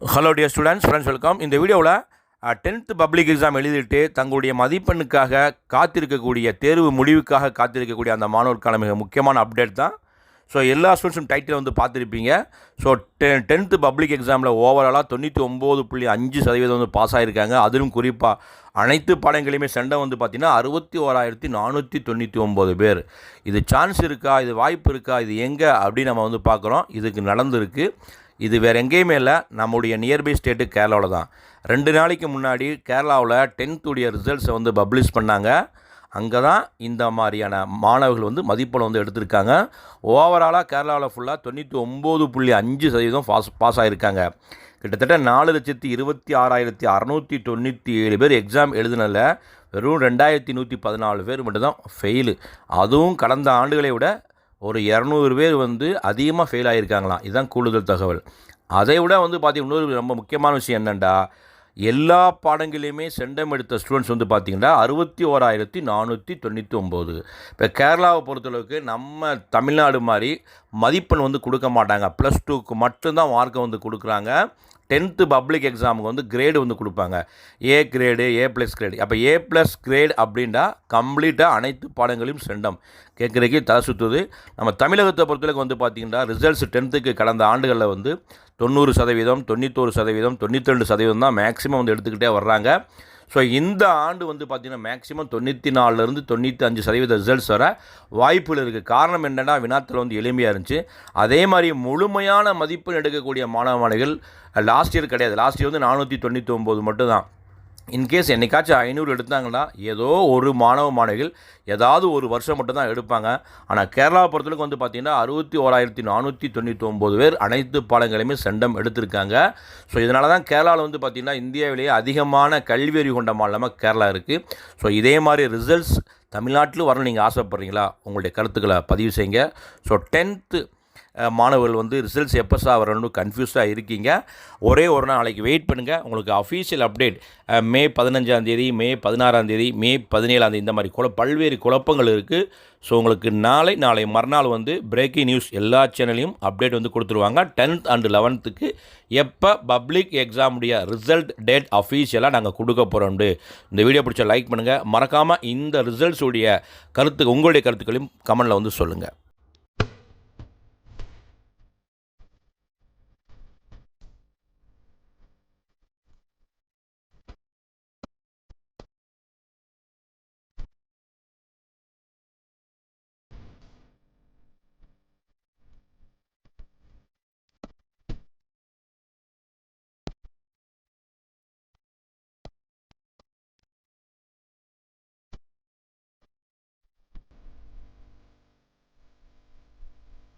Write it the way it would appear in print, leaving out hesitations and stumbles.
Hello dear students, friends, welcome. இந்த வீடியோவில் 10th public exam எழுதிட்டு தங்களுடைய மதிப்பெண்ணுக்காக காத்திருக்கக்கூடிய தேர்வு முடிவுக்காக காத்திருக்கக்கூடிய அந்த மாணவருக்கான மிக முக்கியமான அப்டேட் தான். ஸோ எல்லா ஸ்டூடெண்ட்ஸும் டைட்டில் வந்து பார்த்துருப்பீங்க. ஸோ 10th பப்ளிக் எக்ஸாமில் ஓவராலாக 99.5% வந்து பாஸ் ஆகிருக்காங்க. அதிலும் குறிப்பாக அனைத்து பாடங்களையுமே சென்டை வந்து பார்த்திங்கன்னா 61,499 பேர். இது சான்ஸ் இருக்கா, இது வாய்ப்பு இருக்கா, இது எங்கே அப்படின்னு நம்ம வந்து பார்க்குறோம். இதுக்கு நடந்திருக்கு. இது வேறு எங்கேயுமே இல்லை, நம்முடைய நியர்பை ஸ்டேட்டு கேரளாவில் தான். 2 நாளைக்கு முன்னாடி கேரளாவில் 10th உடைய ரிசல்ட்ஸை வந்து பப்ளிஷ் பண்ணாங்க. அங்கே தான் இந்த மாதிரியான மாணவர்கள் வந்து மதிப்பெண் வந்து எடுத்திருக்காங்க. ஓவராலாக கேரளாவில் ஃபுல்லாக 99.5% பாஸ் ஆகியிருக்காங்க. கிட்டத்தட்ட 4,26,697 பேர் எக்ஸாம் எழுதினதில் வெறும் 2,114 பேர் மட்டும்தான் ஃபெயிலு. அதுவும் கடந்த ஆண்டுகளை விட ஒரு 200 பேர் வந்து அதிகமாக ஃபெயில் ஆகியிருக்காங்களாம். இதுதான் கூடுதல் தகவல். அதை விட வந்து பார்த்திங்கன்னா இன்னொரு ரொம்ப முக்கியமான விஷயம் என்னென்னா, எல்லா பாடங்களையுமே சென்டம் எடுத்த ஸ்டூடெண்ட்ஸ் வந்து பார்த்திங்கன்னா 61,499. இப்போ கேரளாவை பொறுத்தளவுக்கு நம்ம தமிழ்நாடு மாதிரி மதிப்பெண் வந்து கொடுக்க மாட்டாங்க. +2க்கு மட்டும்தான் மார்க்கை வந்து கொடுக்குறாங்க. 10th பப்ளிக் எக்ஸாமுக்கு வந்து கிரேடு வந்து கொடுப்பாங்க. A grade, A+ grade. அப்போ A+ கிரேடு அப்படின்னா கம்ப்ளீட்டாக அனைத்து பாடங்களையும் சென்டம். கேட்குறதுக்கே தலை சுற்றுது. நம்ம தமிழகத்தை பொறுத்தவரைக்கும் வந்து பார்த்திங்கன்னா ரிசல்ட்ஸ் 10th கடந்த ஆண்டுகளில் வந்து 90%, 91%, 92% தான் மேக்ஸிமம் வந்து எடுத்துக்கிட்டே வர்றாங்க. ஸோ இந்த ஆண்டு வந்து பார்த்திங்கன்னா மேக்ஸிமம் 94லேருந்து 95% ரிசல்ட்ஸ் வர வாய்ப்புகள் இருக்குது. காரணம் என்னென்னா, வினாத்தில் வந்து எளிமையாக இருந்துச்சு. அதே மாதிரி முழுமையான மதிப்பெண் எடுக்கக்கூடிய மாணவ மாணவிகள் லாஸ்ட் இயர் கிடையாது. லாஸ்ட் இயர் வந்து 499 மட்டும்தான். இன்கேஸ் என்றைக்காச்சும் 500 எடுத்தாங்கன்னா ஏதோ ஒரு மாணவ மாணவிகள் ஏதாவது ஒரு வருஷம் மட்டும்தான் எடுப்பாங்க. ஆனால் கேரளாவை பொறுத்தவரைக்கும் வந்து பார்த்திங்கன்னா 61,499 பேர் அனைத்து பாடங்களையுமே சென்டம் எடுத்திருக்காங்க. ஸோ இதனால தான் கேரளாவில் வந்து பார்த்திங்கன்னா இந்தியாவிலேயே அதிகமான கல்வியறிவு கொண்ட மாநிலமாக கேரளா இருக்குது. ஸோ இதே மாதிரி ரிசல்ட்ஸ் தமிழ்நாட்டிலும் வரணும் நீங்கள் ஆசைப்பட்றீங்களா? உங்களுடைய கருத்துக்களை பதிவு செய்யுங்க. ஸோ 10th மாணவர்கள் வந்து ரிசல்ட்ஸ் எப்போ வரணும்னு கன்ஃபியூஸாக இருக்கீங்க. ஒரே ஒரு நாளைக்கு வெயிட் பண்ணுங்கள். உங்களுக்கு அஃபீஷியல் அப்டேட் மே 15, மே 16, மே 17 இந்த மாதிரி பல்வேறு குழப்பங்கள் இருக்குது. ஸோ உங்களுக்கு நாளை மறுநாள் வந்து பிரேக்கிங் நியூஸ் எல்லா சேனல்லையும் அப்டேட் வந்து கொடுத்துருவாங்க. 10th and 11th எப்போ பப்ளிக் எக்ஸாமுடைய ரிசல்ட் டேட் அஃபீஷியலாக நாங்கள் கொடுக்க போகிறோம்னு. இந்த வீடியோ பிடிச்ச லைக் பண்ணுங்கள். மறக்காமல் இந்த ரிசல்ட்ஸுடைய உங்களுடைய கருத்துக்களையும் கமெண்டில் வந்து சொல்லுங்கள்.